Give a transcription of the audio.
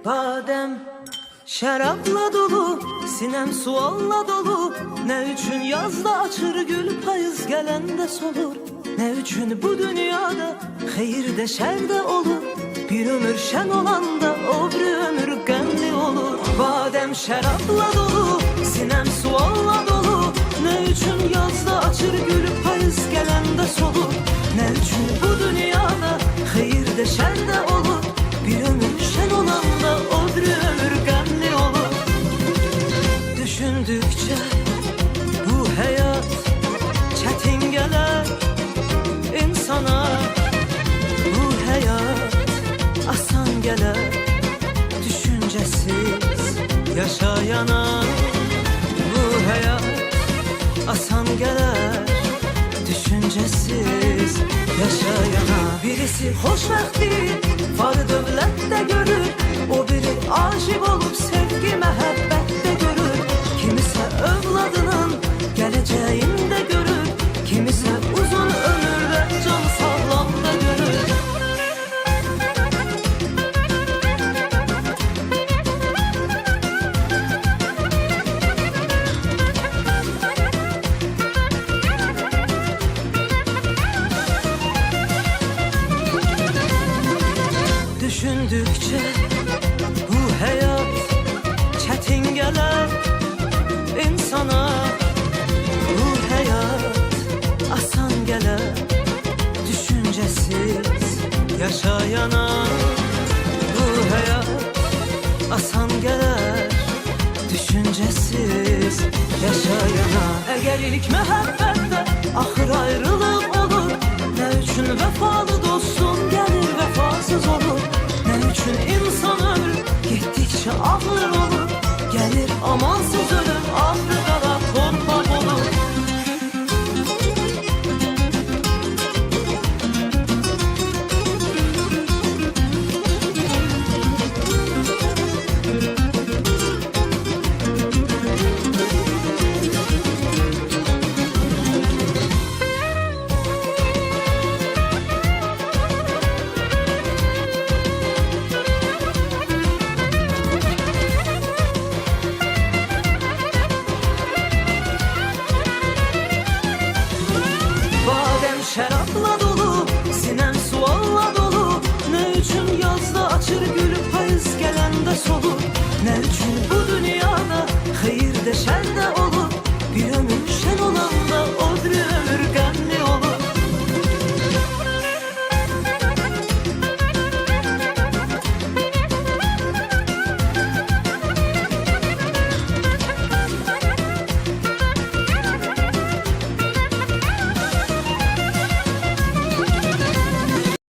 Badem şərabla dolu, sinem sualla dolu. Ne üçün yazda açır gül, payız gələndə solur. Ne üçün bu dünyada xeyir de şer de olur. Bir ömür şen olanda o bir ömür qəmli olur. Badem şərabla dolu, sinem sualla dolu. Ne üçün yazda açır gül, payız gələndə solur. Ne üçün bu dünyada xeyir de şer de olur. Bir ömür şen olanda o bir ömür qəmli olur. Düşündükçe bu hayat çetin gelir insana. Bu hayat asan gelir düşüncesiz yaşayana. Bu hayat asan gelir düşüncesiz yaşayana. Birisi hoşbəxtli var dövlətdə görür, o biri aşık olup sevgi məhəbbətdə görür. Kimisə övladının gələcəyində görür, kimisə uzun ömür və can sağlamda görür. Düşündükçe bu hayat çetin gelir insana. Bu hayat asan gelir düşüncesiz yaşayana. Bu hayat asan gelir düşüncesiz yaşayana. Eğer ilk məhəbbətdə axır ayrılır,